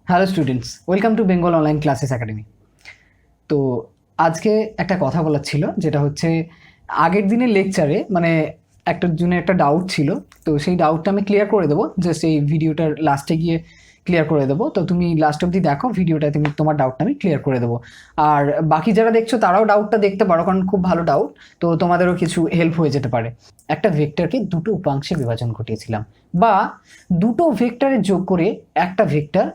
Hello students, welcome to Bengal online classes academy. তো আজকে একটা কথা বলার ছিল, যেটা হচ্ছে আগের দিনের লেকচারে একটা জনের একটা ডাউট ছিল। তো সেই ডাউটটা আমি ক্লিয়ার করে দেবো, জাস্ট এই ভিডিওটার লাস্টে গিয়ে ক্লিয়ার করে দেবো। তো তুমি লাস্ট অবধি দেখো ভিডিওটা, তুমি তোমার ডাউটটা আমি ক্লিয়ার করে দেবো। আর বাকি যারা দেখছো তারাও ডাউটটা দেখতে পারো, কারণ খুব ভালো ডাউট, তো তোমাদেরও কিছু হেল্প হয়ে যেতে পারে। একটা ভেক্টরকে দুটো উপাংশে বিভাজন ঘটিয়েছিলাম, বা দুটো ভেক্টরের যোগ করে একটা ভেক্টর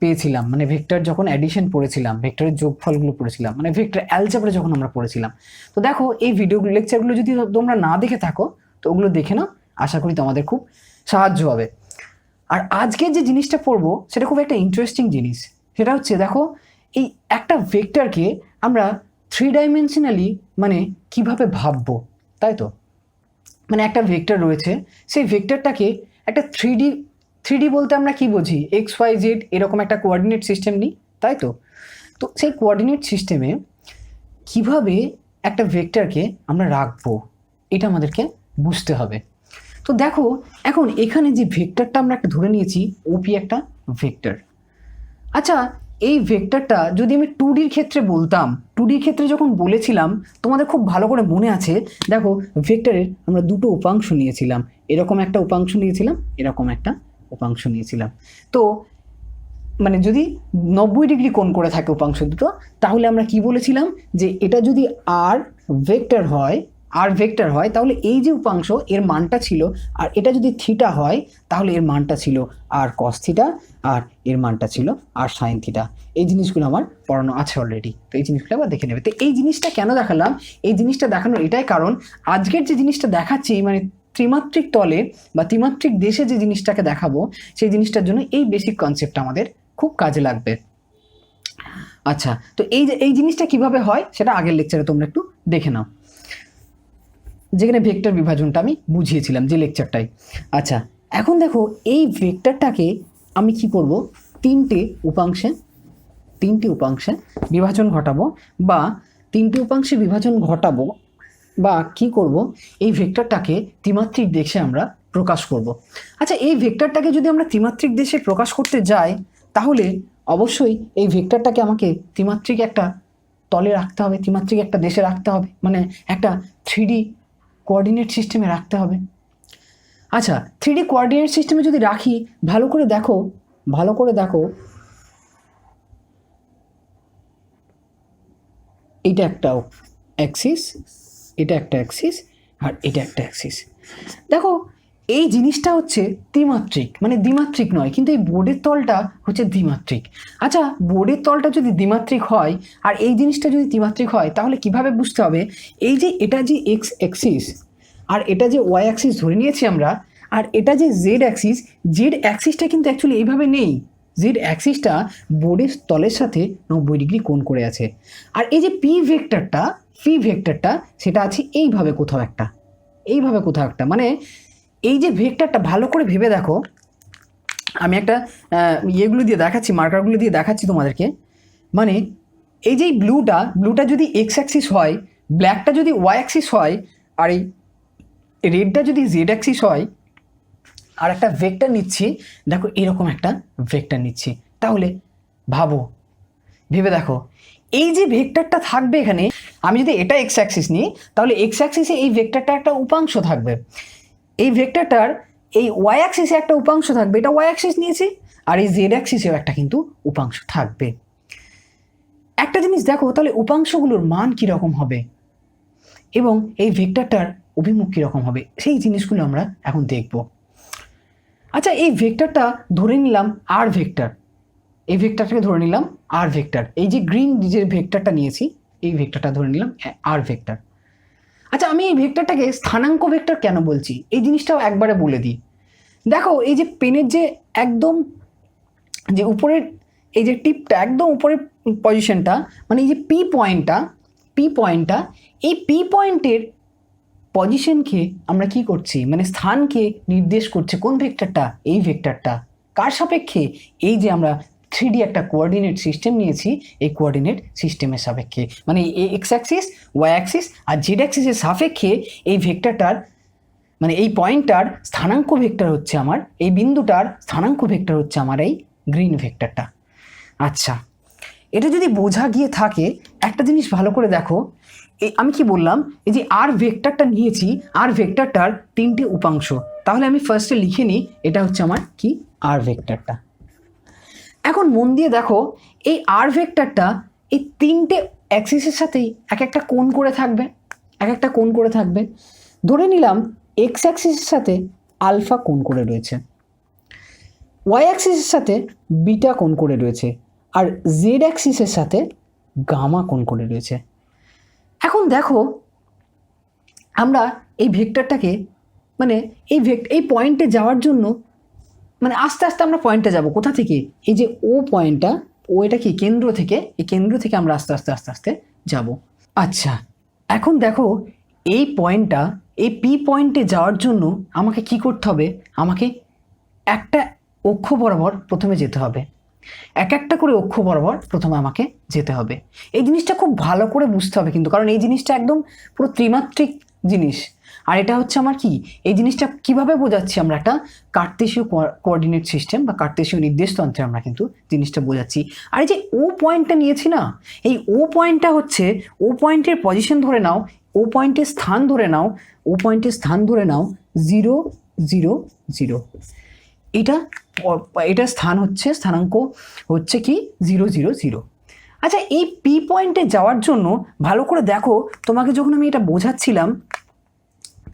পেয়েছিলাম। ভেক্টর যখন অ্যাডিশন পড়েছিলাম, ভেক্টরের যোগফলগুলো পড়েছিলাম, ভেক্টর অ্যালজেব্রা যখন আমরা পড়েছিলাম। তো দেখো, এই ভিডিওগুলো লেকচারগুলো যদি তোমরা না দেখে থাকো তো ওগুলো দেখে নাও, আশা করি তোমাদের খুব সাহায্য হবে। আর আজকে যে জিনিসটা পড়বো সেটা খুব একটা ইন্টারেস্টিং জিনিস। সেটা হচ্ছে, দেখো, এই একটা ভেক্টরকে আমরা থ্রি ডাইমেনশনালি কিভাবে ভাববো, তাই তো? একটা ভেক্টর রয়েছে, সেই ভেক্টরটাকে একটা থ্রি ডি বলতে আমরা কি বুঝি? এক্স ওয়াই জেড এরকম একটা কোঅর্ডিনেট সিস্টেম নিই, তাই তো? তো সেই কোঅর্ডিনেট সিস্টেমে কিভাবে একটা ভেক্টরকে আমরা রাখবো, এটা আমাদেরকে বুঝতে হবে। তো দেখো, এখন এখানে যে ভেক্টরটা আমরা একটা ধরে নিয়েছি, ওপি একটা ভেক্টর। আচ্ছা, এই ভেক্টরটা যদি আমি 2Dর ক্ষেত্রে বলতাম, 2Dর ক্ষেত্রে যখন বলেছিলাম, তোমাদের খুব ভালো করে মনে আছে, দেখো ভেক্টরের আমরা দুটো উপাংশ নিয়েছিলাম, এরকম একটা উপাংশ নিয়েছিলাম, এরকম একটা উপাংশ নিয়েছিলাম। তো যদি 90 ডিগ্রি কোণ করে থাকে উপাংশ দুটো, তাহলে আমরা কি বলেছিলাম, যে এটা যদি আর ভেক্টর হয় তাহলে এই যে উপাংশ এর মানটা ছিল, আর এটা যদি থিটা হয় তাহলে এর মানটা ছিল আর কস থিটা, আর এর মানটা ছিল আর সাইন থিটা। এই জিনিসগুলো আমার পড়ানো আছে অলরেডি, তো এই জিনিসগুলো আবার দেখে নেবে। তো এই জিনিসটা কেন দেখালাম? এই জিনিসটা দেখানোর এটাই কারণ, আজকের যে জিনিসটা দেখাচ্ছি ত্রিমাত্রিক তলে বা ত্রিমাত্রিক দেশে যে জিনিসটাকে দেখাবো, সেই জিনিসটার জন্য এই বেসিক কনসেপ্টটা আমাদের খুব কাজে লাগবে। আচ্ছা, তো এই জিনিসটা কিভাবে হয় সেটা আগের লেকচারে তোমরা একটু দেখে নাও, যেখানে ভেক্টর বিভাজনটা আমি বুঝিয়েছিলাম যে লেকচারটাই। আচ্ছা, এখন দেখো, এই ভেক্টরটাকে আমি কি করব, তিনটে উপাংশে বিভাজন ঘটাবো, বা কি করব, এই ভেক্টরটাকে ত্রিমাত্রিক দেশে আমরা প্রকাশ করব। আচ্ছা, এই ভেক্টরটাকে যদি আমরা ত্রিমাত্রিক দেশে প্রকাশ করতে যাই, তাহলে অবশ্যই এই ভেক্টরটাকে আমাকে ত্রিমাত্রিক একটা তলে রাখতে হবে, ত্রিমাত্রিক একটা দেশে রাখতে হবে, একটা 3D কোঅর্ডিনেট সিস্টেমে রাখতে হবে। আচ্ছা, 3D কোঅর্ডিনেট সিস্টেমে যদি রাখি, ভালো করে দেখো, এটা একটা অ্যাক্সিস, এটা একটা অ্যাক্সিস, আর এটা একটা অ্যাক্সিস। দেখো, এই জিনিসটা হচ্ছে ত্রিমাত্রিক, দ্বিমাত্রিক নয়, কিন্তু এই বোর্ডের তলটা হচ্ছে দ্বিমাত্রিক। আচ্ছা, বোর্ডের তলটা যদি দ্বিমাত্রিক হয় আর এই জিনিসটা যদি ত্রিমাত্রিক হয়, তাহলে কিভাবে বুঝতে হবে? এই যে এটা যে এক্স অ্যাক্সিস আর এটা যে ওয়াই অ্যাক্সিস ধরে নিয়েছি আমরা, আর এটা যে জেড অ্যাক্সিসটা কিন্তু অ্যাকচুয়ালি এইভাবে নেই। জেড অ্যাক্সিসটা বোর্ডের তলের সাথে 90 ডিগ্রি কোণ করে আছে। আর এই যে পি ভেক্টরটা সেটা আছে এইভাবে কোথাও একটা, এই যে ভেক্টরটা ভালো করে ভেবে দেখো। আমি একটা ইয়েগুলো দিয়ে দেখাচ্ছি, মার্কারগুলো দিয়ে দেখাচ্ছি তোমাদেরকে। এই যে ব্লুটা যদি এক্স অ্যাক্সিস হয়, ব্ল্যাকটা যদি ওয়াই অ্যাক্সিস হয়, আর এই রেডটা যদি জেড অ্যাক্সিস হয়, আর একটা ভেক্টর নিচ্ছি, দেখো এরকম একটা ভেক্টর নিচ্ছি, তাহলে ভেবে দেখো, এই যে ভেক্টরটা থাকবে এখানে, আমি যদি এটা এক্স অ্যাক্সিস নিই, তাহলে এক্স অ্যাক্সিসে এই ভেক্টরটা একটা উপাংশ থাকবে, এই ভেক্টরটার এই ওয়াই অ্যাক্সিসে একটা উপাংশ থাকবে, এটা ওয়াই অ্যাক্সিস নিয়েছি, আর এই জেড অ্যাক্সিসেও একটা কিন্তু উপাংশ থাকবে। একটা জিনিস দেখো, তাহলে উপাংশগুলোর মান কীরকম হবে এবং এই ভেক্টরটার অভিমুখ কীরকম হবে, সেই জিনিসগুলো আমরা এখন দেখব। আচ্ছা, এই ভেক্টরটা ধরে নিলাম আর ভেক্টর, এই ভেক্টরটাকে ধরে নিলাম আর ভেক্টর, এই যে গ্রিন যে ভেক্টরটা নিয়েছি, এই ভেক্টরটা ধরে নিলাম আর ভেক্টর। আচ্ছা, আমি এই ভেক্টরটাকে স্থানাঙ্ক ভেক্টর কেন বলছি, এই জিনিসটাও একবারে বলে দিই। দেখো, এই যে পেনের যে একদম যে উপরের এই যে টিপটা, একদম উপরের পজিশনটা, এই যে পি পয়েন্টটা, এই পি পয়েন্টের পজিশনকে আমরা কি করছি, স্থানকে নির্দেশ করছে কোন ভেক্টরটা? এই ভেক্টরটা। কার সাপেক্ষে? এই যে আমরা 3D একটা কোঅর্ডিনেট সিস্টেম নিয়েছি, এই কোঅর্ডিনেট সিস্টেমের সাপেক্ষে, এক্স অ্যাক্সিস, ওয়াই অ্যাক্সিস আর জেড অ্যাক্সিসের সাপেক্ষে এই ভেক্টরটার এই পয়েন্টটার স্থানাঙ্ক ভেক্টর হচ্ছে আমার, এই বিন্দুটার স্থানাঙ্ক ভেক্টর হচ্ছে আমার এই গ্রিন ভেক্টরটা। আচ্ছা, এটা যদি বোঝা গিয়ে থাকে, একটা জিনিস ভালো করে দেখো, এই আমি কি বললাম, এই যে আর ভেক্টরটা নিয়েছি, আর ভেক্টরটার তিনটে উপাংশ, তাহলে আমি ফার্স্টে লিখে নিই এটা হচ্ছে আমার কি আর ভেক্টরটা। এখন মন দিয়ে দেখো, এই আর ভেক্টরটা এই তিনটে অ্যাক্সিসের সাথেই এক একটা কোণ করে থাকবে, এক একটা কোণ করে থাকবে। ধরে নিলাম এক্স অ্যাক্সিসের সাথে আলফা কোণ করে রয়েছে, ওয়াই অ্যাক্সিসের সাথে বিটা কোণ করে রয়েছে, আর জেড অ্যাক্সিসের সাথে গামা কোণ করে রয়েছে। এখন দেখো আমরা এই ভেক্টরটাকে মানে এই পয়েন্টে যাওয়ার জন্য মানে আস্তে আস্তে আমরা পয়েন্টে যাব কোথা থেকে, এই যে ও পয়েন্টটা, ও এটা কি কেন্দ্র থেকে, এই কেন্দ্র থেকে আমরা আস্তে আস্তে আস্তে আস্তে যাব। আচ্ছা, এখন দেখো এই পয়েন্টটা, এই পি পয়েন্টে যাওয়ার জন্য আমাকে কি করতে হবে, আমাকে একটা অক্ষ বরাবর প্রথমে যেতে হবে, এক একটা করে অক্ষ বরাবর প্রথমে আমাকে যেতে হবে। এই জিনিসটা খুব ভালো করে বুঝতে হবে কিন্তু, কারণ এই জিনিসটা একদম পুরো ত্রিমাত্রিক জিনিস। আর এটা হচ্ছে আমার কি, এই জিনিসটা কিভাবে বোঝাচ্ছি, আমরা একটা কার্তেশীয় কোঅর্ডিনেট সিস্টেম বা কার্তেশীয় নির্দেশতন্ত্রে আমরা কিন্তু জিনিসটা বোঝাচ্ছি। আর এই যে ও পয়েন্টটা নিয়েছি না, এই ও পয়েন্টটা হচ্ছে, ও পয়েন্টের পজিশন ধরে নাও, ও পয়েন্টের স্থান ধরে নাও, ও পয়েন্টের স্থান ধরে নাও 0 0 0। এটা স্থান হচ্ছে, স্থানাঙ্ক হচ্ছে কি 0 0 0। আচ্ছা, এই পি পয়েন্টে যাওয়ার জন্য ভালো করে দেখো, তোমাকে যখন আমি এটা বোঝাচ্ছিলাম,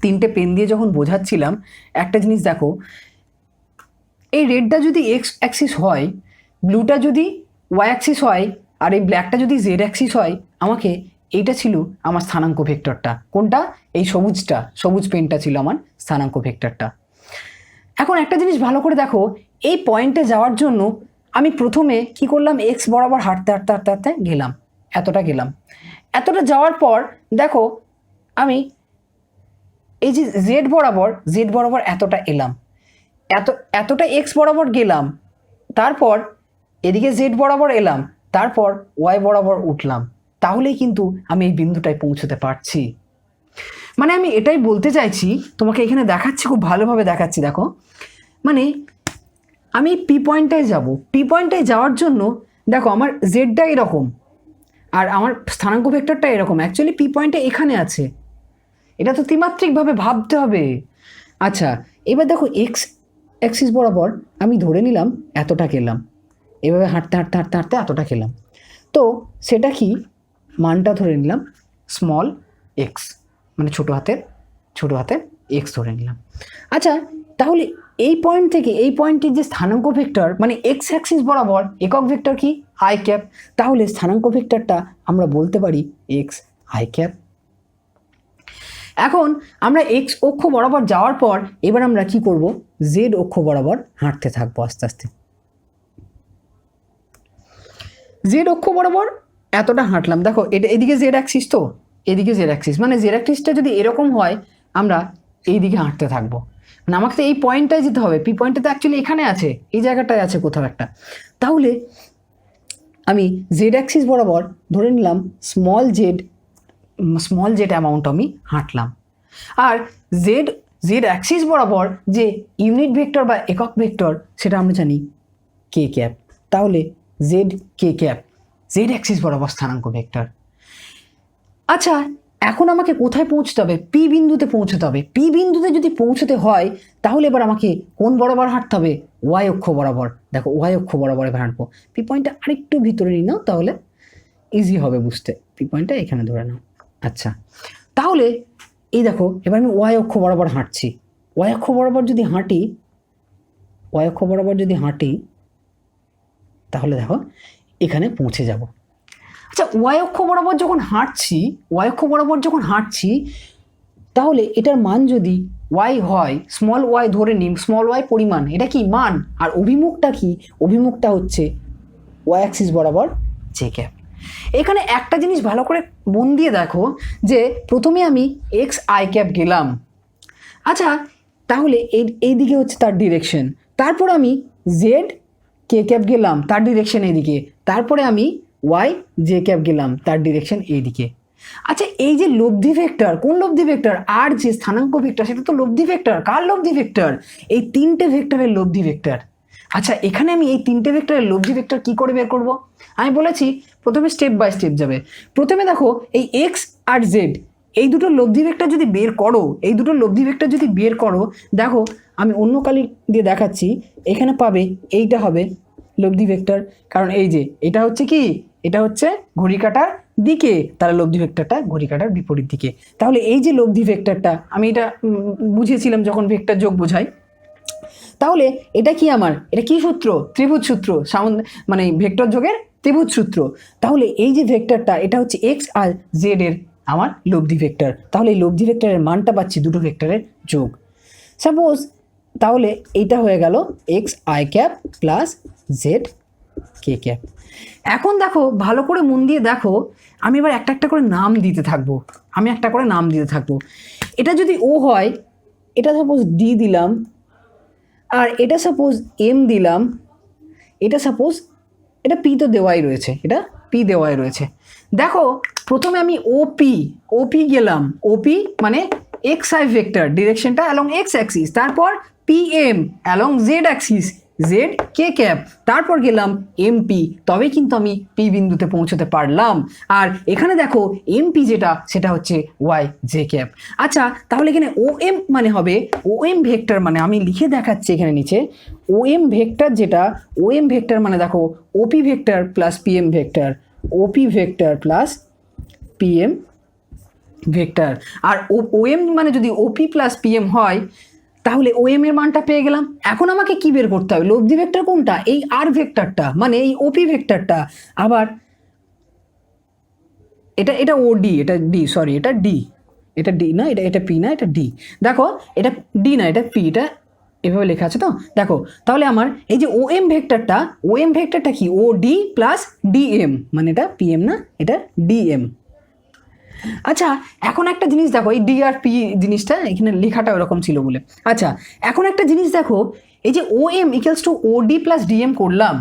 তিনটে পেন দিয়ে যখন বোঝাচ্ছিলাম, একটা জিনিস দেখো, এই রেডটা যদি এক্স অ্যাক্সিস হয়, ব্লুটা যদি ওয়াই অ্যাক্সিস হয়, আর এই ব্ল্যাকটা যদি জেড অ্যাক্সিস হয়, আমাকে এইটা ছিল আমার স্থানাঙ্ক ভেক্টরটা। কোনটা? এই সবুজটা, সবুজ পেনটা ছিল আমার স্থানাঙ্ক ভেক্টরটা। এখন একটা জিনিস ভালো করে দেখো, এই পয়েন্টে যাওয়ার জন্য আমি প্রথমে কি করলাম, এক্স বরাবর হাঁটতে হাঁটতে হাঁটতে হাঁটতে গেলাম, এতটা গেলাম। এতটা যাওয়ার পর দেখো আমি এই যে জেড বরাবর এতটা এলাম, এতটা এক্স বরাবর গেলাম, তারপর এদিকে জেড বরাবর এলাম, তারপর ওয়াই বরাবর উঠলাম, তাহলেই কিন্তু আমি এই বিন্দুটায় পৌঁছতে পারছি। মানে আমি এটাই বলতে চাইছি, তোমাকে এখানে দেখাচ্ছি, খুব ভালোভাবে দেখাচ্ছি। দেখো মানে আমি পি পয়েন্টটায় যাব, পি পয়েন্টটায় যাওয়ার জন্য দেখো আমার জেডটা এরকম আর আমার স্থানাঙ্ক ভেক্টরটা এরকম, অ্যাকচুয়ালি পি পয়েন্টটা এখানে আছে, এটা তো ত্রিমাত্রিকভাবে ভাবতে হবে। আচ্ছা, এবার দেখো এক্স অ্যাক্সিস বরাবর আমি ধরে নিলাম এতটা গেলাম, এভাবে হাঁটতে হাঁটতে হাঁটতে হাঁটতে এতটা গেলাম, তো সেটা কি মানটা ধরে নিলাম স্মল এক্স, মানে ছোটো হাতের এক্স ধরে নিলাম। আচ্ছা, তাহলে এই পয়েন্ট থেকে এই পয়েন্টের যে স্থানাঙ্ক ভেক্টর, মানে এক্স অ্যাক্সিস বরাবর একক ভেক্টর কি আই ক্যাপ, তাহলে স্থানাঙ্ক ভেক্টরটা আমরা বলতে পারি এক্স আই ক্যাপ। এখন আমরা এক্স অক্ষ বরাবর যাওয়ার পর এবার আমরা কি করব, জেড অক্ষ বরাবর হাঁটতে থাকবো আস্তে আস্তে। জেড অক্ষ বরাবর এতটা হাঁটলাম, দেখো এটা এদিকে জেড অ্যাক্সিস, তো এদিকে জেড অ্যাক্সিস, মানে জেড অ্যাক্সিসটা যদি এরকম হয় আমরা এই দিকে হাঁটতে থাকবো, মানে আমাকে তো এই পয়েন্টটায় যেতে হবে, পি পয়েন্টটা তো অ্যাকচুয়ালি এখানে আছে, এই জায়গাটায় আছে কোথাও একটা। তাহলে আমি জেড অ্যাক্সিস বরাবর ধরে নিলাম স্মল জেড অ্যামাউন্ট আমি হাঁটলাম, আর জেড অ্যাক্সিস বরাবর যে ইউনিট ভেক্টর বা একক ভেক্টর সেটা আমরা জানি কে ক্যাপ, তাহলে Z K cap Z Axis বরাবর স্থানাঙ্ক ভেক্টর। আচ্ছা, এখন আমাকে কোথায় পৌঁছতে হবে, পি বিন্দুতে পৌঁছতে হবে। পি বিন্দুতে যদি পৌঁছতে হয় তাহলে এবার আমাকে কোন বরাবর হাঁটতে হবে, ওয়াই অক্ষ বরাবর। দেখো ওয়াই অক্ষ বরাবর এবার হাঁটবো, পি পয়েন্টটা আরেকটু ভিতরে নিয়ে নাও, তাহলে ইজি হবে বুঝতে, পি পয়েন্টটা এখানে ধরে নাও। আচ্ছা, তাহলে এই দেখো এবার আমি ওয়াই অক্ষ বরাবর হাঁটছি, ওয়াই অক্ষ বরাবর যদি হাঁটি তাহলে দেখো এখানে পৌঁছে যাব। আচ্ছা, ওয়াই অক্ষ বরাবর যখন হাঁটছি তাহলে এটার মান যদি ওয়াই হয়, স্মল ওয়াই ধরে নিই, স্মল ওয়াই পরিমাণ, এটা কি মান, আর অভিমুখটা কি, অভিমুখটা হচ্ছে ওয়াই অ্যাক্সিস বরাবর জে ক্যাপ। এখানে একটা জিনিস ভালো করে মন দিয়ে দেখো যে প্রথমে আমি এক্স আই ক্যাপ গেলাম, আচ্ছা তাহলে এই দিকে হচ্ছে তার ডিরেকশন, তারপর আমি জেড কে ক্যাপ গেলাম তার ডিরেকশন এইদিকে, তারপরে আমি ওয়াই জে ক্যাপ গেলাম তার ডিরেকশন এইদিকে। আচ্ছা, এই যে লব্ধি ভেক্টর, কোন লব্ধি ভেক্টর, আর যে স্থানাঙ্ক ভেক্টর সেটা তো লব্ধি ভেক্টর, কার লব্ধি ভেক্টর, এই তিনটে ভেক্টরের লব্ধি ভেক্টর। আচ্ছা, এখানে আমি এই তিনটে ভেক্টরের লব্ধি ভেক্টর কি করে বের করব? আমি বলেছি প্রথমে স্টেপ বাই স্টেপ যাবে। প্রথমে দেখো এই এক্স আর জেড এই দুটো লব্ধি ভেক্টর যদি বের করো, এই দুটো লব্ধি ভেক্টর যদি বের করো, দেখো আমি অন্য কালি দিয়ে দেখাচ্ছি, এখানে পাবে এইটা হবে লব্ধি ভেক্টর, কারণ এই যে এটা হচ্ছে কি, এটা হচ্ছে ঘড়ি কাঁটার দিকে, তাহলে লব্ধি ভেক্টরটা ঘড়ি কাঁটার বিপরীত দিকে। তাহলে এই যে লব্ধি ভেক্টরটা, আমি এটা বুঝিয়েছিলাম যখন ভেক্টর যোগ বোঝাই। তাহলে এটা কি আমার, এটা কি সূত্র? ত্রিভুজ সূত্র, মানে ভেক্টর যোগের ত্রিভুজ সূত্র। তাহলে এই যে ভেক্টরটা, এটা হচ্ছে এক্স আর জেড এর আমার লব্ধি ভেক্টর। তাহলে এই লব্ধি ভেক্টরের মানটা পাচ্ছি দুটো ভেক্টরের যোগ। সাপোজ তাহলে এইটা হয়ে গেল x I cap plus Z K cap. এখন দেখো ভালো করে মন দিয়ে দেখো, আমি এবার একটা একটা করে নাম দিতে থাকবো, এটা যদি ও হয়, এটা সাপোজ ডি দিলাম, আর এটা সাপোজ এম দিলাম, এটা সাপোজ এটা পি তো দেওয়াই রয়েছে, এটা পি দেওয়াই রয়েছে। দেখো প্রথমে আমি ওপি গেলাম, ওপি মানে এক্স আই ভেক্টর, ডিরেকশনটা অ্যালং এক্স অ্যাক্সিস, তারপর P M along Z axis, Z K cap, তারপর গেলাম এমপি, তবে কিন্তু আমি পি বিন্দুতে পৌঁছতে পারলাম। আর এখানে দেখো এমপি যেটা, সেটা হচ্ছে ওয়াই জে ক্যাপ। আচ্ছা, তাহলে এখানে ও এম মানে হবে, ও এম ভেক্টর মানে আমি লিখে দেখাচ্ছি এখানে নিচে, ও এম ভেক্টর যেটা, ও এম ভেক্টর মানে দেখো ওপি ভেক্টর প্লাস পিএম ভেক্টর, ওপি ভেক্টর প্লাস পিএম ভেক্টর। আর ও এম মানে যদি ওপি প্লাস পিএম হয়, তাহলে ও এম এর মানটা পেয়ে গেলাম। এখন আমাকে কি বের করতে হবে? লব্ধি ভেক্টর কোনটা? এই আর ভেক্টরটা, মানে এই ওপি ভেক্টরটা। আবার এটা ওডি, এটা ডি, সরি এটা ডি, এটা ডি না, এটা পি না, এটা ডি। দেখো এটা ডি না, এটা পি, এটা এভাবে লেখা আছে তো। দেখো তাহলে আমার এই যে ও এম ভেক্টরটা কি? ও ডি প্লাস ডিএম, মানে এটা পিএম না, এটা ডিএম। আচ্ছা, এখন একটা জিনিস দেখো, এই ডি আর পি জিনিসটা এখানে লেখাটা ওরকম ছিল বলে। আচ্ছা, এখন একটা জিনিস দেখো, এই যে O M equals to O D plus DM করলাম,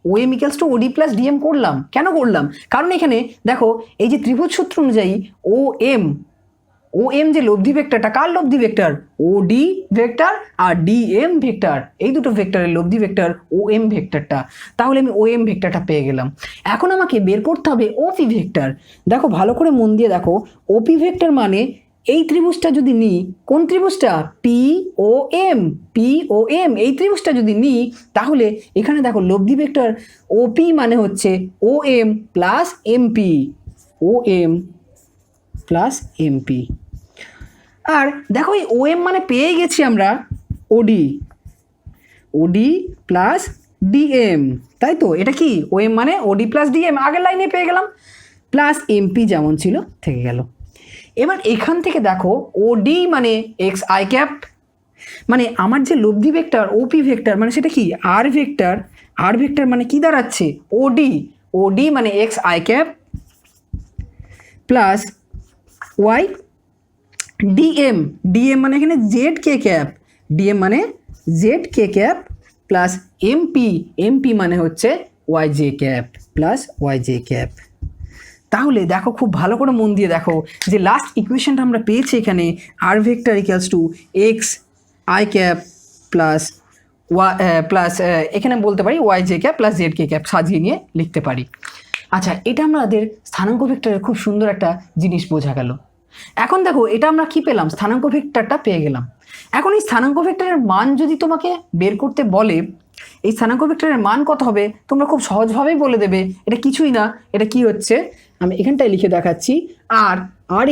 O M equals to O D plus DM করলাম, কেন করলাম? কারণ এখানে দেখো এই যে ত্রিভুজ সূত্র অনুযায়ী ও এম যে লব্ধি ভেক্টরটা, কার লব্ধি ভেক্টর? ও ডি ভেক্টর আর ডিএম ভেক্টর, এই দুটো ভেক্টরের লব্ধি ভেক্টর ও এম ভেক্টরটা। তাহলে আমি ও এম ভেক্টরটা পেয়ে গেলাম। এখন আমাকে বের করতে হবে ওপি ভেক্টর। দেখো ভালো করে মন দিয়ে দেখো, ওপি ভেক্টর মানে এই ত্রিভুজটা যদি নিই, কোন ত্রিভুজটা? পি ও এম, এই ত্রিভুজটা যদি নিই, তাহলে এখানে দেখো লব্ধি ভেক্টর ওপি মানে হচ্ছে ও এম প্লাস এমপি, ও এম প্লাস এমপি। আর দেখো এই ও এম মানে পেয়ে গেছি আমরা ওডি প্লাস ডিএম, তাই তো? এটা কি ও এম মানে ওডি প্লাস ডিএম, আগের লাইনে পেয়ে গেলাম, প্লাস এমপি যেমন ছিল থেকে গেল। এবার এখান থেকে দেখো ওডি মানে এক্স আই ক্যাপ, মানে আমার যে লব্ধি ভেক্টর ওপি ভেক্টর মানে সেটা কি? আর ভেক্টর মানে কি দাঁড়াচ্ছে? ওডি মানে X I cap plus Y DM মানে এখানে জেড কে ক্যাপ, ডিএম মানে Z K cap plus MP মানে হচ্ছে Y J cap plus Y J cap. তাহলে দেখো খুব ভালো করে মন দিয়ে দেখো যে লাস্ট ইকুয়েশনটা আমরা পেয়েছি এখানে, R vector equals to X I cap plus এখানে বলতে পারি Y J cap plus Z K cap, সাজিয়ে নিয়ে লিখতে পারি। আচ্ছা, এটা আমাদের স্থানাঙ্ক ভেক্টরের খুব সুন্দর একটা জিনিস বোঝা গেল। এখন দেখো এটা আমরা কি পেলাম? স্থানাঙ্ক ভেক্টরটা পেয়ে গেলাম। এখন এই স্থানাঙ্ক ভেক্টরের মান যদি তোমাকে বের করতে বলে, এই স্থানাঙ্ক ভেক্টরের মান কত হবে? তোমরা খুব সহজভাবেই বলে দেবে এটা কিছুই না, এটা কি হচ্ছে আমি এখানটায় লিখে দেখাচ্ছি, R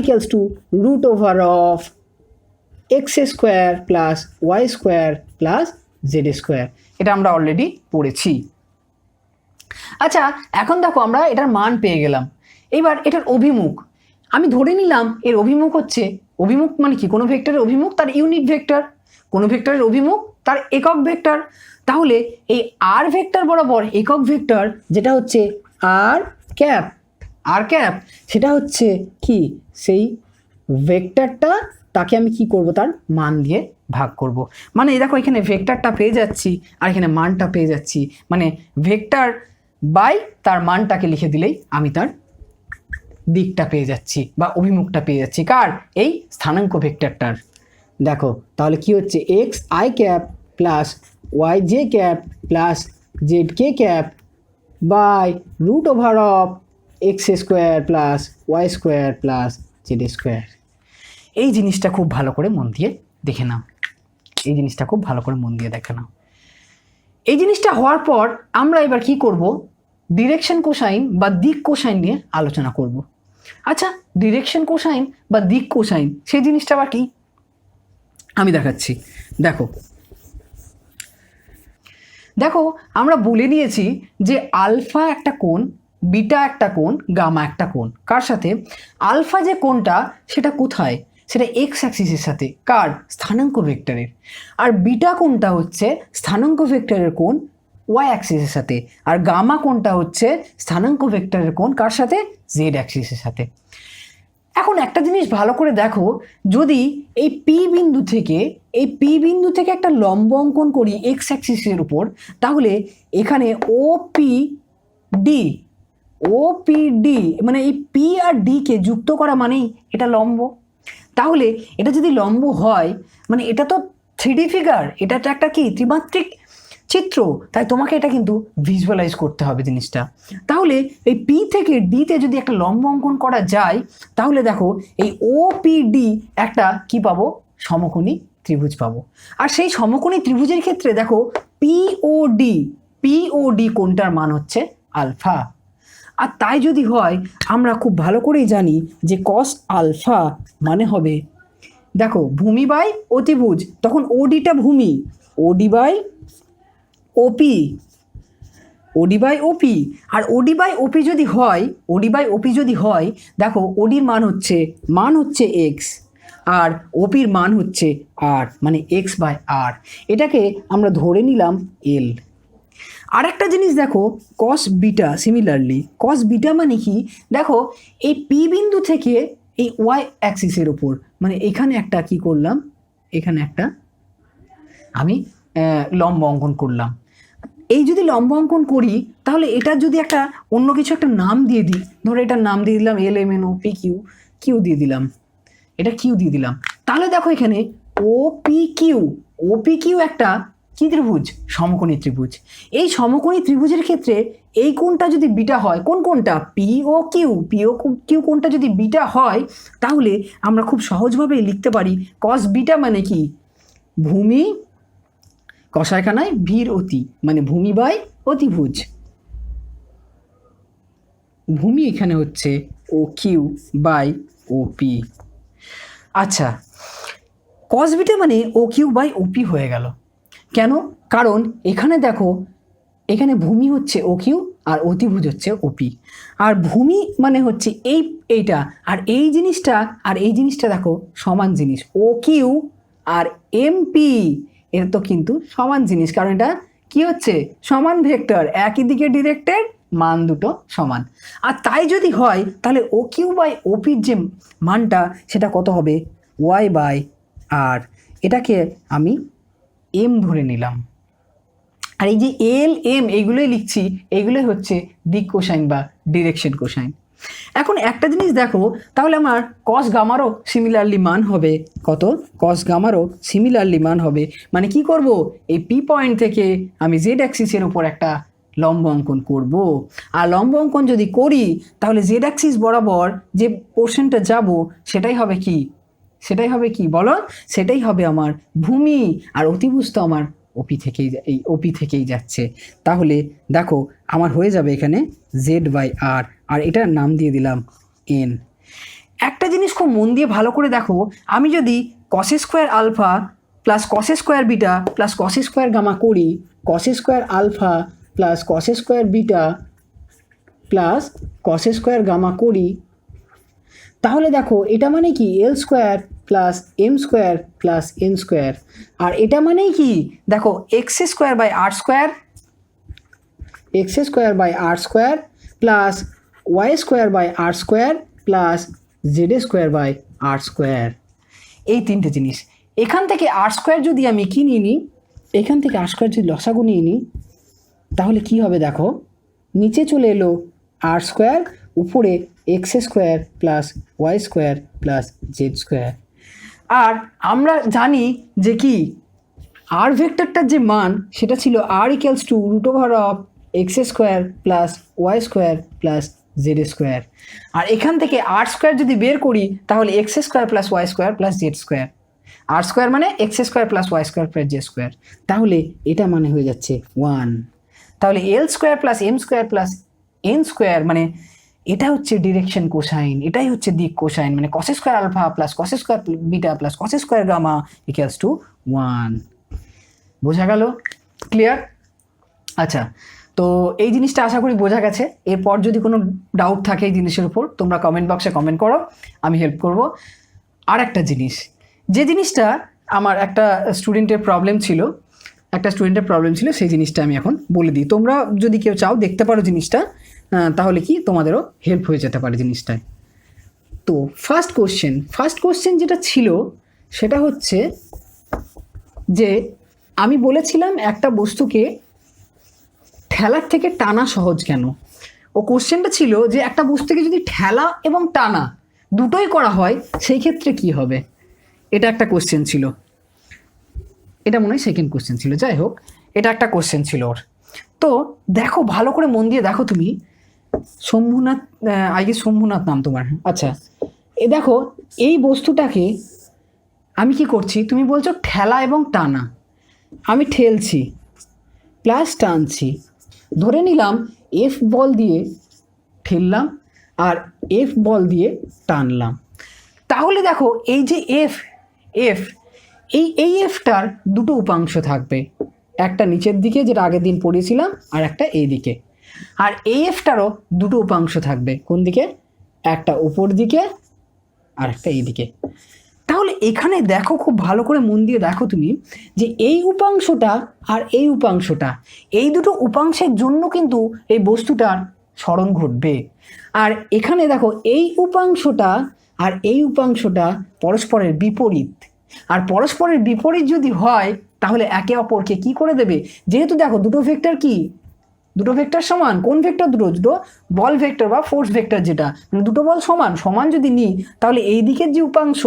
equals to root over of X square plus Y square plus Z square. এটা আমরা অলরেডি পড়েছি। আচ্ছা, এখন দেখো আমরা এটার মান পেয়ে গেলাম। এবার এটার অভিমুখ আমি ধরে নিলাম, এর অভিমুখ হচ্ছে, অভিমুখ মানে কি? কোনো ভেক্টরের অভিমুখ তার ইউনিট ভেক্টর, কোনো ভেক্টরের অভিমুখ তার একক ভেক্টর। তাহলে এই আর ভেক্টর বরাবর একক ভেক্টর যেটা হচ্ছে আর ক্যাপ, সেটা হচ্ছে কি? সেই ভেক্টরটা, তাকে আমি কি করব? তার মান দিয়ে ভাগ করব। মানে এই দেখো এখানে ভেক্টরটা পেয়ে যাচ্ছি আর এখানে মানটা পেয়ে যাচ্ছি, মানে ভেক্টর বাই তার মানটাকে লিখে দিলেই আমি তার দিকটা পেয়ে যাচ্ছি বা অভিমুখটা পেয়ে যাচ্ছি। কার? এই স্থানাঙ্ক ভেক্টরটার। দেখো তাহলে কি হচ্ছে? X I cap plus Y J cap plus Z K cap by root over of X square plus Y square plus Z square. এই জিনিসটা খুব ভালো করে মন দিয়ে দেখে নাও, এই জিনিসটা খুব ভালো করে মন দিয়ে দেখে নাও। এই জিনিসটা হওয়ার পর আমরা এবার কি করব, ডিরেকশন কোসাইন বা দিক কোসাইন নিয়ে আলোচনা করব। আচ্ছা, ডিরেকশন কোসাইন বা দিক কোসাইন সেই জিনিসটা আবার কি আমি দেখাচ্ছি। দেখো দেখো আমরা বলে নিয়েছি যে আলফা একটা কোণ, বিটা একটা কোণ, গামা একটা কোণ। কার সাথে? আলফা যে কোণটা সেটা কোথায়? সেটা এক্স অ্যাক্সিসের সাথে। কার? স্থানাঙ্ক ভেক্টরের। আর বিটা কোণটা হচ্ছে স্থানাঙ্ক ভেক্টরের কোণ ওয়াই অ্যাক্সিসের সাথে। আর গামা কোণটা হচ্ছে স্থানাঙ্ক ভেক্টরের কোণ কার সাথে? জেড অ্যাক্সিসের সাথে। এখন একটা জিনিস ভালো করে দেখো, যদি এই পি বিন্দু থেকে একটা লম্ব অঙ্কন করি এক্স অ্যাক্সিসের উপর, তাহলে এখানে ওপিডি মানে এই পি আর ডি কে যুক্ত করা মানেই এটা লম্ব। তাহলে এটা যদি লম্ব হয় মানে এটা তো 3D ফিগার, এটা তো একটা কি ত্রিমাত্রিক চিত্র, তাই তোমাকে এটা কিন্তু ভিজুয়ালাইজ করতে হবে জিনিসটা। তাহলে এই পি থেকে ডিতে যদি একটা লম্ব অঙ্কন করা যায়, তাহলে দেখো এই ওপিডি একটা কি পাবো? সমকোণী ত্রিভুজ পাবো। আর সেই সমকোণী ত্রিভুজের ক্ষেত্রে দেখো পিওডি কোণটার মান হচ্ছে আলফা। আর তাই যদি হয় আমরা খুব ভালো করেই জানি যে কস আলফা মানে হবে, দেখো ভূমি বাই অতিভুজ, তখন ওডিটা ভূমি, ওডি বাই ওপি, আর ওডি বাই ওপি যদি হয় দেখো ওডির মান হচ্ছে এক্স আর ওপির মান হচ্ছে আর, মানে এক্স বাই আর। এটাকে আমরা ধরে নিলাম এল। আর একটা জিনিস দেখো, কস বিটা, সিমিলারলি কস বিটা মানে কি? দেখো এই পি বিন্দু থেকে এই ওয়াই অ্যাক্সিসের ওপর, মানে এখানে একটা কি করলাম, এখানে একটা আমি লম্ব অঙ্কন করলাম। এই যদি লম্ব অঙ্কন করি তাহলে এটা যদি একটা অন্য কিছু একটা নাম দিয়ে দিই, ধরো এটার নাম দিয়ে দিলাম এল এম এন ও পি কিউ দিয়ে দিলাম, এটা কিউ দিয়ে দিলাম, তাহলে দেখো এখানে ওপি কিউ একটা কি ত্রিভুজ? সমকোণী ত্রিভুজ। এই সমকোণী ত্রিভুজের ক্ষেত্রে এই কোণটা যদি বিটা হয়, কোন কোণটা? পি ও কিউ কোণটা যদি বিটা হয়, তাহলে আমরা খুব সহজভাবেই লিখতে পারি কস বিটা মানে কি? ভূমি কষায়খানায় ভির অতি, মানে ভূমি বাই অতিভুজ। ভূমি এখানে হচ্ছে O Q by O P. আচ্ছা, কস বিটা মানে ও কিউ বাই ওপি হয়ে গেল। কেন? কারণ এখানে দেখো, এখানে ভূমি হচ্ছে ও কিউ আর অতিভুজ হচ্ছে ওপি। আর ভূমি মানে হচ্ছে এইটা, আর এই জিনিসটা দেখো সমান জিনিস, ও কিউ আর এমপি এর তো কিন্তু সমান জিনিস, কারণ এটা কি হচ্ছে? সমান ভেক্টর, একই দিকে ডিরেক্টেড, মান দুটো সমান। আর তাই যদি হয় তাহলে ও কিউ বাই ওপির যে মানটা সেটা কত হবে? ওয়াই বাই আর। এটাকে আমি এম ধরে নিলাম। আর এই যে এল এম এইগুলোই লিখছি, এইগুলোই হচ্ছে দিক কোসাইন বা ডিরেকশন কোসাইন। এখন একটা জিনিস দেখো, তাহলে আমার কস গামারও সিমিলারলি মান হবে কত? কস গামারও সিমিলারলি মান হবে, মানে কি করব? এই পি পয়েন্ট থেকে আমি জেড অ্যাক্সিসের উপর একটা লম্ব অঙ্কন করব। আর লম্ব অঙ্কন যদি করি তাহলে জেড অ্যাক্সিস বরাবর যে পোর্শনটা যাব সেটাই হবে কি বলো? সেটাই হবে আমার ভূমি, আর অতিভুজ তো আমার ওপি থেকেই যাচ্ছে। তাহলে দেখো আমার হয়ে যাবে এখানে জেড বাই আর, আর এটার নাম দিয়ে দিলাম এন। একটা জিনিস খুব মন দিয়ে ভালো করে দেখো, আমি যদি cos square alpha plus cos square beta plus cos square gamma করি, cos square alpha plus cos square beta plus cos square gamma করি, তাহলে দেখো এটা মানে কি? L square plus M square plus N square. আর এটা মানেই কি? দেখো X square by R square plus Y square by R square plus Z square by R square. এই তিনটে জিনিস। এখান থেকে আর স্কোয়ার যদি আমি কি নিয়ে নিই, এখান থেকে আর স্কোয়ার যদি লসাগু নিয়ে নিই, তাহলে কি হবে দেখো, নিচে চলে এলো আর স্কোয়ার, উপরে X square plus Y square plus Z square. আর আমরা জানি যে কি আর ভেক্টরটার যে মান সেটা ছিল R equals to root over of X square plus Y square plus Z square. আর এখান থেকে আর স্কোয়ার যদি বের করি তাহলে X square plus Y square plus Z square. R square মানে X square plus Y square plus Z square, তাহলে এটা মানে হয়ে যাচ্ছে 1। তাহলে L square plus M square plus N square মানে এটা হচ্ছে ডিরেকশন কোসাইন, এটাই হচ্ছে দিক কোসাইন, মানে cos square alpha plus cos square beta plus cos square gamma equals to 1। বোঝা গেল? ক্লিয়ার? আচ্ছা, তো এই জিনিসটা আশা করি বোঝা গেছে। এরপর যদি কোনো ডাউট থাকে এই জিনিসের উপর তোমরা কমেন্ট বক্সে কমেন্ট করো, আমি হেল্প করব। আর একটা জিনিস, যে জিনিসটা আমার একটা স্টুডেন্টের প্রবলেম ছিল সেই জিনিসটা আমি এখন বলে দিই। তোমরা যদি কেউ চাও দেখতে পারো জিনিসটা, তাহলে কি তোমাদেরও হেল্প হয়ে যেতে পারে জিনিসটায়। তো ফার্স্ট কোশ্চেন যেটা ছিল সেটা হচ্ছে যে আমি বলেছিলাম একটা বস্তুকে ঠেলার থেকে টানা সহজ কেন। ও কোশ্চেনটা ছিল যে একটা বস্তুকে যদি ঠেলা এবং টানা দুটোই করা হয় সেই ক্ষেত্রে কি হবে, এটা একটা কোশ্চেন ছিল। এটা মনে হয় সেকেন্ড কোশ্চেন ছিল, যাই হোক এটা একটা কোশ্চেন ছিল ওর। তো দেখো ভালো করে মন দিয়ে দেখো তুমি, শম্ভুনাথ, শম্ভুনাথ নাম তোমার, আচ্ছা দেখো এই বস্তুটাকে আমি কি করছি, তুমি বলছো ঠেলা এবং টানা, আমি ঠেলছি প্লাস টানছি, ধরে নিলাম এফ বল দিয়ে ঠেললাম আর এফ বল দিয়ে টানলাম। তাহলে দেখো এই যে এফ এই এফটার দুটো উপাংশ থাকবে, একটা নিচের দিকে যেটা আগের দিন পড়িয়েছিলাম আর একটা এই দিকে, আর এই এফটারও দুটো উপাংশ থাকবে, কোন দিকে, একটা উপর দিকে আর একটা এই দিকে। তাহলে এখানে দেখো খুব ভালো করে মন দিয়ে দেখো তুমি যে এই উপাংশটা আর এই উপাংশটা, এই দুটো উপাংশের জন্য কিন্তু এই বস্তুটার স্মরণ ঘটবে। আর এখানে দেখো এই উপাংশটা আর এই উপাংশটা পরস্পরের বিপরীত, আর পরস্পরের বিপরীত যদি হয় তাহলে একে অপরকে কি করে দেবে, যেহেতু দেখো দুটো ভেক্টর কি, দুটো ভেক্টর সমান, কোন ভেক্টর দুটো বল ভেক্টর বা ফোর্স ভেক্টর, যেটা মানে দুটো বল সমান যদি নিই তাহলে এই দিকের যে উপাংশ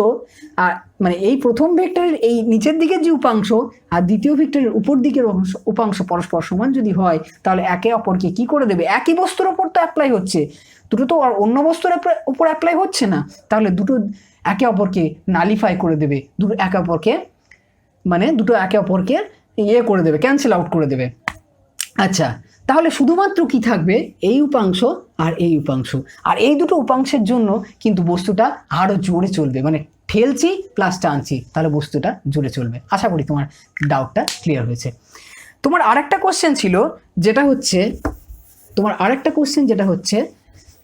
আর মানে এই প্রথম ভেক্টরের এই নিচের দিকের যে উপাংশ আর দ্বিতীয় ভেক্টরের উপর দিকের উপাংশ পরস্পর সমান যদি হয় তাহলে একে অপরকে কি করে দেবে, একই বস্তুর ওপর তো অ্যাপ্লাই হচ্ছে, দুটো তো আর অন্য বস্তুর উপর অ্যাপ্লাই হচ্ছে না, তাহলে দুটো একে অপরকে নালিফাই করে দেবে, দুটো একে অপরকে করে দেবে, ক্যান্সেল আউট করে দেবে। আচ্ছা, তাহলে শুধুমাত্র কি থাকবে, এই উপাংশ আর এই উপাংশ, আর এই দুটো উপাংশের জন্য কিন্তু বস্তুটা আরো জোরে চলবে, মানে ঠেলছি প্লাস টানছি, তাহলে বস্তুটা জোরে চলবে। আশা করি তোমার ডাউটটা ক্লিয়ার হয়েছে। তোমার আরেকটা কোশ্চেন ছিল যেটা হচ্ছে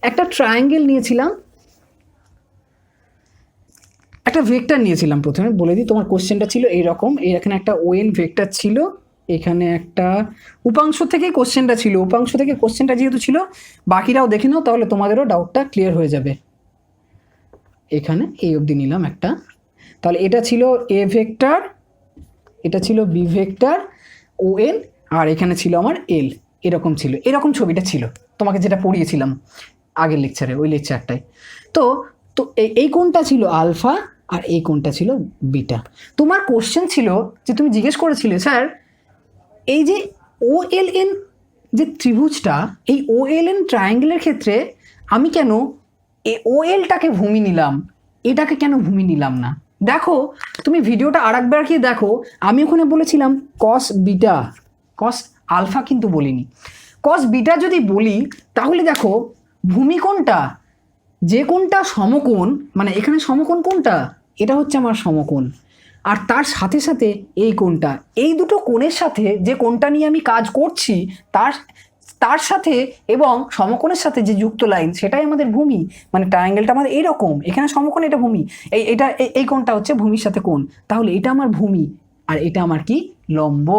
একটা ট্রায়াঙ্গেল নিয়েছিলাম, একটা ভেক্টর নিয়েছিলাম, প্রথমে বলে দিই তোমার কোশ্চেনটা ছিল এইরকম, এখানে একটা ওএন ভেক্টর ছিল, এখানে একটা উপাংশ থেকে কোশ্চেনটা ছিল, উপাংশ থেকে কোশ্চেনটা যেহেতু ছিল বাকিরাও দেখে নাও তাহলে তোমাদেরও ডাউটটা ক্লিয়ার হয়ে যাবে। এখানে এই অবধি নিলাম একটা, তাহলে এটা ছিল এ ভেক্টর, এটা ছিল বি ভেক্টর ওএন, আর এখানে ছিল আমার এল, এরকম ছিল, এরকম ছবিটা ছিল তোমাকে যেটা পড়িয়েছিলাম আগের লেকচারে, ওই লেকচারটায়। তো এই কোণটা ছিল আলফা আর এই কোণটা ছিল বিটা। তোমার কোশ্চেন ছিল যে তুমি জিজ্ঞেস করেছিলে স্যার এই যে OLN যে ত্রিভুজটা, এই OLN ট্রায়াঙ্গেলের ক্ষেত্রে আমি কেন OLটাকে ভূমি নিলাম, এটাকে কেন ভূমি নিলাম না। দেখো তুমি ভিডিওটা আরেকবার কি দেখো, আমি ওখানে বলেছিলাম কস বিটা, কস আলফা কিন্তু বলিনি, কস বিটা যদি বলি তাহলে দেখো ভূমি কোনটা, যে কোনটা সমকোণ, মানে এখানে সমকোণ কোনটা, এটা হচ্ছে আমার সমকোণ, আর তার সাথে সাথে এই কোণটা, এই দুটো কোণের সাথে যে কোণটা নিয়ে আমি কাজ করছি তার সাথে এবং সমকোণের সাথে যে যুক্ত লাইন সেটাই আমাদের ভূমি, মানে ট্রায়াঙ্গেলটা আমাদের এইরকম, এখানে সমকোণ এটা ভূমি, এই কোণটা হচ্ছে ভূমির সাথে কোণ, তাহলে এটা আমার ভূমি আর এটা আমার কি লম্ব,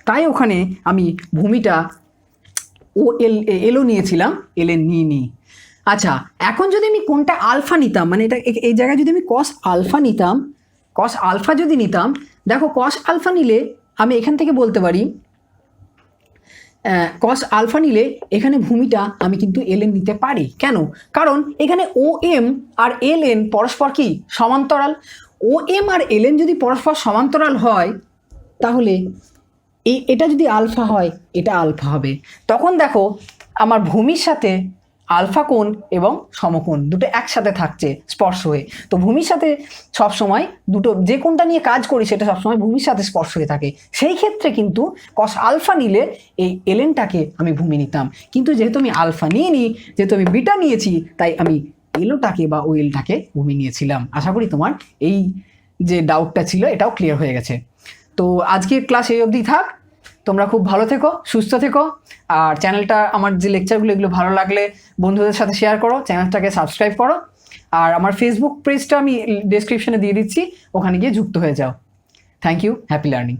তাই ওখানে আমি ভূমিটা এলও নিয়েছিলাম, এলএন নিইনি। আচ্ছা, এখন যদি আমি কোনটা আলফা নিতাম, মানে এটা এই জায়গায় যদি আমি কস আলফা নিতাম, কস আলফা যদি নিতাম, দেখো কস আলফা নিলে আমি এখান থেকে বলতে পারি কস আলফা নিলে এখানে ভূমিটা আমি কিন্তু এলএন নিতে পারি, কেন, কারণ এখানে OM আর LN পরস্পর কি সমান্তরাল, OM আর LN যদি পরস্পর সমান্তরাল হয় তাহলে এটা যদি আলফা হয় এটা আলফা হবে। তখন দেখো আমার ভূমির সাথে আলফা কোণ এবং সমকোণ দুটো একসাথে থাকছে স্পর্শ হয়ে। তো ভূমির সাথে সবসময় দুটো যে কোণটা নিয়ে কাজ করি সেটা সবসময় ভূমির সাথে স্পর্শ হয়ে থাকে। সেই ক্ষেত্রে কিন্তু কস আলফা নিলে এই এলএনটাকে আমি ভূমি নিতাম, কিন্তু যেহেতু আমি আলফা নিয়ে নিই, যেহেতু আমি বিটা নিয়েছি, তাই আমি এলোটাকে বা ওএলটাকে ভূমি নিয়েছিলাম। আশা করি তোমার এই যে ডাউটটা ছিল এটাও ক্লিয়ার হয়ে গেছে। তো আজকের ক্লাস এই অবধি থাক। তোমরা খুব ভালো থেকো, সুস্থ থেকো। আর চ্যানেলটা, আমার যে লেকচারগুলো এগুলো ভালো লাগলে বন্ধুদের সাথে শেয়ার করো, চ্যানেলটাকে সাবস্ক্রাইব করো। আর আমার ফেসবুক পেজটা আমি ডেসক্রিপশনে দিয়ে দিচ্ছি, ওখানে গিয়ে যুক্ত হয়ে যাও। Thank you, happy learning.